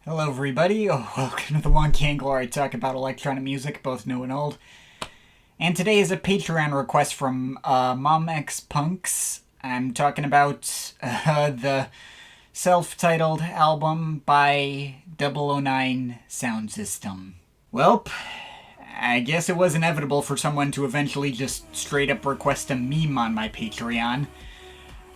Hello everybody, welcome to the Wonky angle where I talk about electronic music, both new and old. And today is a Patreon request from Mom X Punks. I'm talking about the self-titled album by 009 Sound System. Welp, I guess it was inevitable for someone to eventually just straight up request a meme on my Patreon.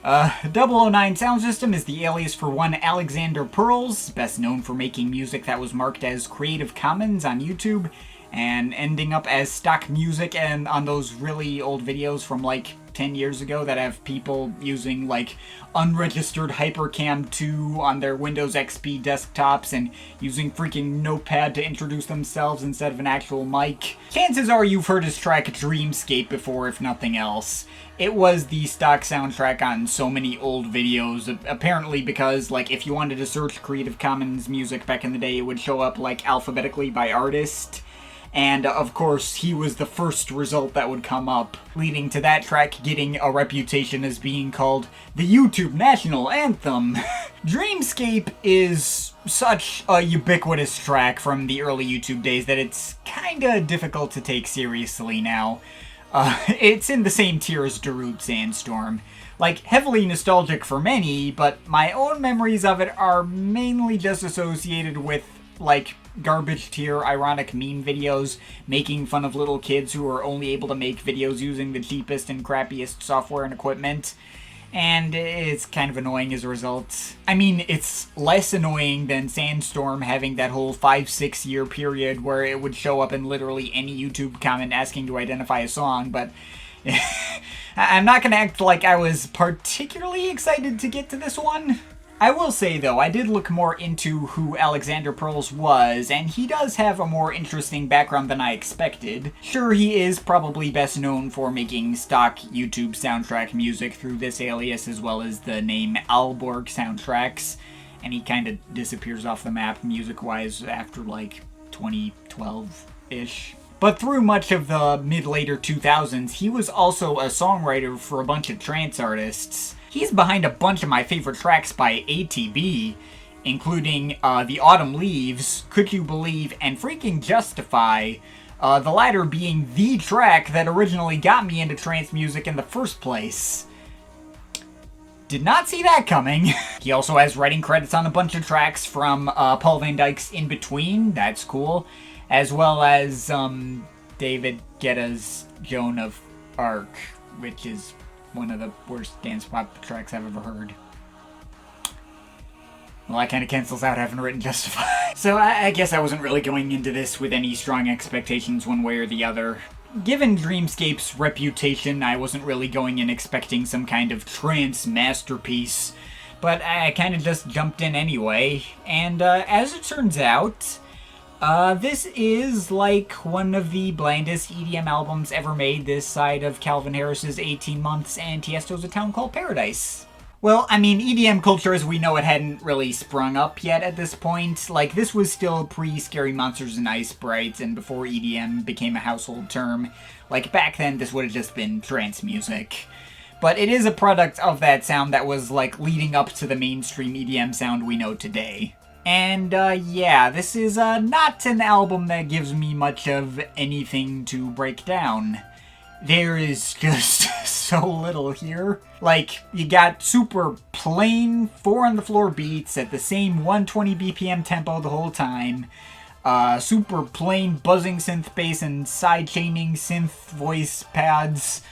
009 Sound System is the alias for one Alexander Pearls, best known for making music that was marked as Creative Commons on YouTube, and ending up as stock music and on those really old videos from like 10 years ago that have people using like unregistered Hypercam 2 on their Windows XP desktops and using freaking Notepad to introduce themselves instead of an actual mic. Chances are you've heard his track Dreamscape before, if nothing else. It was the stock soundtrack on so many old videos, apparently because, like, if you wanted to search Creative Commons music back in the day, it would show up, like, alphabetically by artist. And, of course, he was the first result that would come up, leading to that track getting a reputation as being called the YouTube National Anthem. Dreamscape is such a ubiquitous track from the early YouTube days that it's kinda difficult to take seriously now. It's in the same tier as Darude Sandstorm. Like, heavily nostalgic for many, but my own memories of it are mainly just associated with, like, garbage tier ironic meme videos making fun of little kids who are only able to make videos using the cheapest and crappiest software and equipment. And it's kind of annoying as a result. I mean, it's less annoying than Sandstorm having that whole 5-6 year period where it would show up in literally any YouTube comment asking to identify a song, but I'm not gonna act like I was particularly excited to get to this one. I will say, though, I did look more into who Alexander Pearls was, and he does have a more interesting background than I expected. Sure, he is probably best known for making stock YouTube soundtrack music through this alias, as well as the name Aalborg Soundtracks, and he kind of disappears off the map music-wise after, like, 2012-ish. But through much of the mid-later 2000s, he was also a songwriter for a bunch of trance artists. He's behind a bunch of my favorite tracks by ATB, including The Autumn Leaves, Could You Believe, and freaking Justify, the latter being the track that originally got me into trance music in the first place. Did not see that coming. He also has writing credits on a bunch of tracks from Paul Van Dyk's In Between, that's cool, as well as David Guetta's Joan of Arc, which is one of the worst dance pop tracks I've ever heard. Well, that kind of cancels out having written Justify. So I guess I wasn't really going into this with any strong expectations one way or the other. Given Dreamscape's reputation, I wasn't really going in expecting some kind of trance masterpiece, but I kind of just jumped in anyway, and as it turns out, this is like one of the blandest EDM albums ever made this side of Calvin Harris's 18 Months and Tiesto's A Town Called Paradise. Well, I mean, EDM culture as we know it hadn't really sprung up yet at this point. Like, this was still pre-Scary Monsters and Ice Sprites and before EDM became a household term. Like, back then this would have just been trance music. But it is a product of that sound that was, like, leading up to the mainstream EDM sound we know today. And, yeah, this is, not an album that gives me much of anything to break down. There is just so little here. Like, you got super plain 4-on-the-floor beats at the same 120 BPM tempo the whole time. Super plain buzzing synth bass and side-chaining synth voice pads.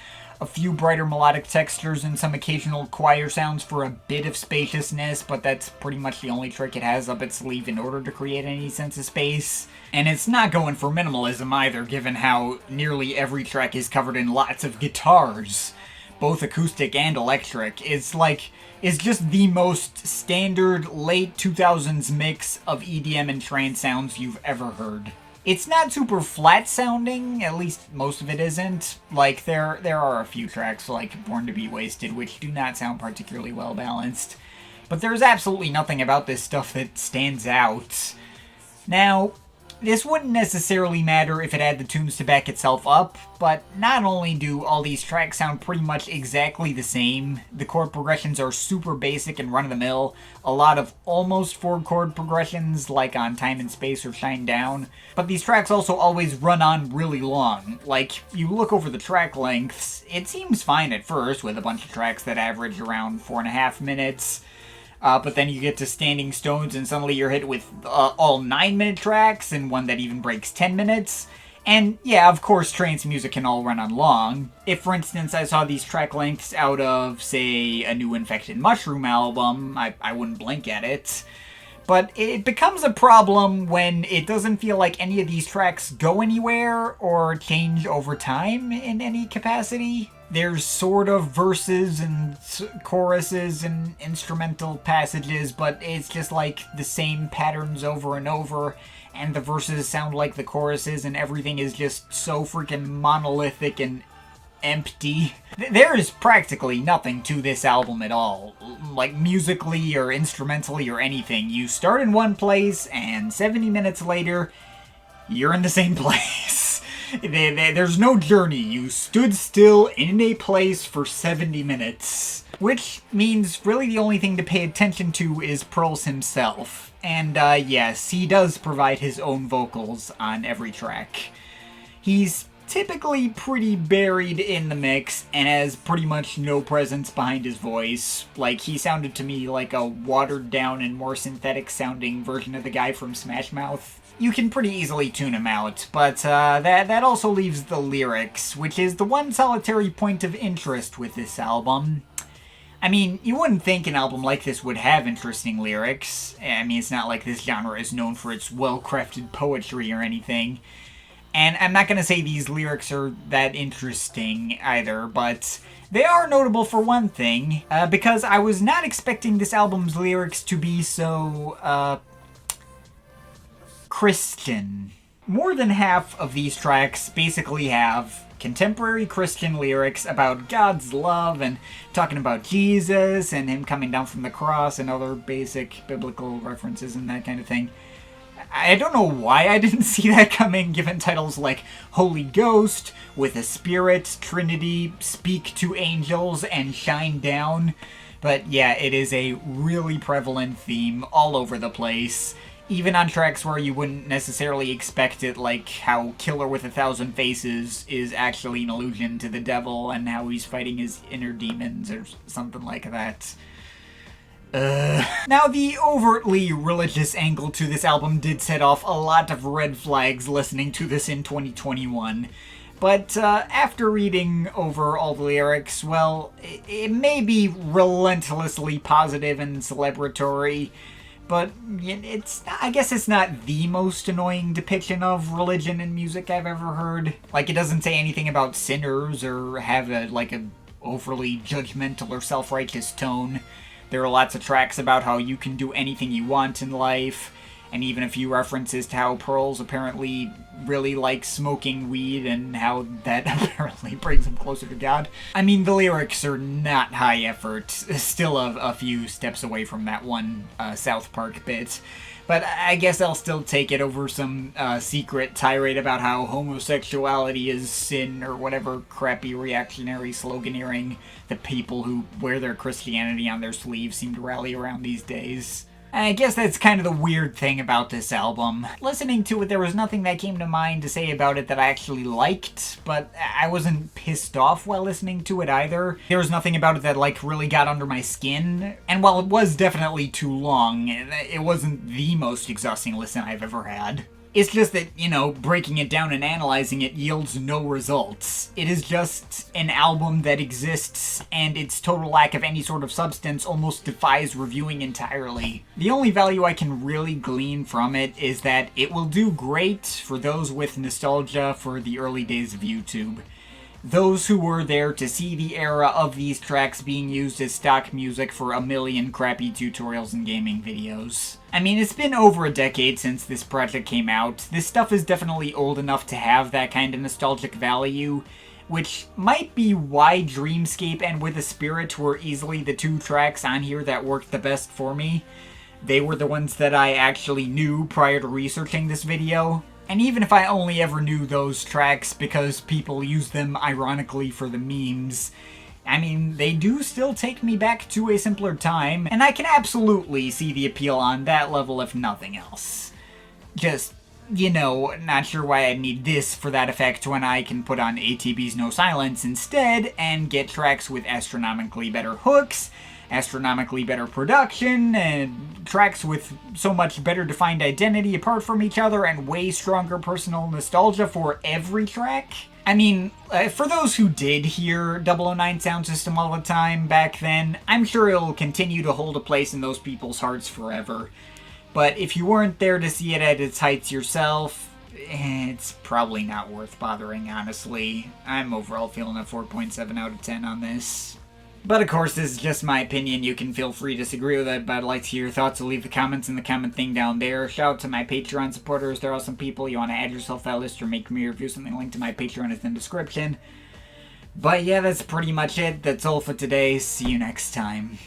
A few brighter melodic textures and some occasional choir sounds for a bit of spaciousness, but that's pretty much the only trick it has up its sleeve in order to create any sense of space. And it's not going for minimalism either, given how nearly every track is covered in lots of guitars, both acoustic and electric. It's just the most standard late 2000s mix of EDM and trance sounds you've ever heard. It's not super flat sounding, at least most of it isn't. Like, there are a few tracks like Born to Be Wasted which do not sound particularly well balanced. But there's absolutely nothing about this stuff that stands out. Now, This wouldn't necessarily matter if it had the tunes to back itself up, but not only do all these tracks sound pretty much exactly the same, the chord progressions are super basic and run-of-the-mill, a lot of almost 4 chord progressions like on Time and Space or Shine Down, but these tracks also always run on really long. Like, you look over the track lengths, it seems fine at first with a bunch of tracks that average around 4.5 minutes, but then you get to Standing Stones and suddenly you're hit with all 9-minute tracks and one that even breaks 10 minutes. And yeah, of course, trance music can all run on long. If, for instance, I saw these track lengths out of, say, a new Infected Mushroom album, I wouldn't blink at it. But it becomes a problem when it doesn't feel like any of these tracks go anywhere or change over time in any capacity. There's sort of verses and choruses and instrumental passages, but it's just like the same patterns over and over, and the verses sound like the choruses, and everything is just so freaking monolithic and empty. There is practically nothing to this album at all, like musically or instrumentally or anything. You start in one place, and 70 minutes later, you're in the same place. There's no journey. You stood still in a place for 70 minutes. Which means really the only thing to pay attention to is Pearls himself. And yes, he does provide his own vocals on every track. He's typically pretty buried in the mix and has pretty much no presence behind his voice. Like, he sounded to me like a watered down and more synthetic sounding version of the guy from Smash Mouth. You can pretty easily tune him out, but that also leaves the lyrics, which is the one solitary point of interest with this album. I mean, you wouldn't think an album like this would have interesting lyrics. I mean, it's not like this genre is known for its well-crafted poetry or anything. And I'm not going to say these lyrics are that interesting either, but they are notable for one thing, because I was not expecting this album's lyrics to be so, Christian. More than half of these tracks basically have contemporary Christian lyrics about God's love and talking about Jesus and him coming down from the cross and other basic biblical references and that kind of thing. I don't know why I didn't see that coming, given titles like Holy Ghost, With a Spirit, Trinity, Speak to Angels, and Shine Down. But yeah, it is a really prevalent theme all over the place. Even on tracks where you wouldn't necessarily expect it, like how Killer with 1,000 Faces is actually an allusion to the devil and how he's fighting his inner demons or something like that. Now, the overtly religious angle to this album did set off a lot of red flags listening to this in 2021. But after reading over all the lyrics, well, it may be relentlessly positive and celebratory, but I guess it's not the most annoying depiction of religion in music I've ever heard. Like, it doesn't say anything about sinners or have a overly judgmental or self-righteous tone. There are lots of tracks about how you can do anything you want in life, and even a few references to how Pearls apparently really likes smoking weed and how that apparently brings him closer to God. I mean, the lyrics are not high effort, still a few steps away from that one South Park bit. But I guess I'll still take it over some secret tirade about how homosexuality is sin or whatever crappy reactionary sloganeering the people who wear their Christianity on their sleeves seem to rally around these days. I guess that's kind of the weird thing about this album. Listening to it, there was nothing that came to mind to say about it that I actually liked, but I wasn't pissed off while listening to it either. There was nothing about it that, really got under my skin, and while it was definitely too long, it wasn't the most exhausting listen I've ever had. It's just that, breaking it down and analyzing it yields no results. It is just an album that exists, and its total lack of any sort of substance almost defies reviewing entirely. The only value I can really glean from it is that it will do great for those with nostalgia for the early days of YouTube. Those who were there to see the era of these tracks being used as stock music for a million crappy tutorials and gaming videos. I mean, it's been over a decade since this project came out. This stuff is definitely old enough to have that kind of nostalgic value, which might be why Dreamscape and With a Spirit were easily the two tracks on here that worked the best for me. They were the ones that I actually knew prior to researching this video. And even if I only ever knew those tracks because people use them ironically for the memes, I mean, they do still take me back to a simpler time, and I can absolutely see the appeal on that level if nothing else. Just, you know, not sure why I'd need this for that effect when I can put on ATB's No Silence instead and get tracks with astronomically better hooks, astronomically better production, and tracks with so much better defined identity apart from each other and way stronger personal nostalgia for every track. I mean, for those who did hear 009 Sound System all the time back then, I'm sure it'll continue to hold a place in those people's hearts forever. But if you weren't there to see it at its heights yourself, it's probably not worth bothering, honestly. I'm overall feeling a 4.7 out of 10 on this. But of course, this is just my opinion. You can feel free to disagree with it, but I'd like to hear your thoughts, so leave the comments in the comment thing down there. Shout out to my Patreon supporters. They're awesome people. You want to add yourself to that list or make me review something, link to my Patreon is in the description. But yeah, that's pretty much it. That's all for today. See you next time.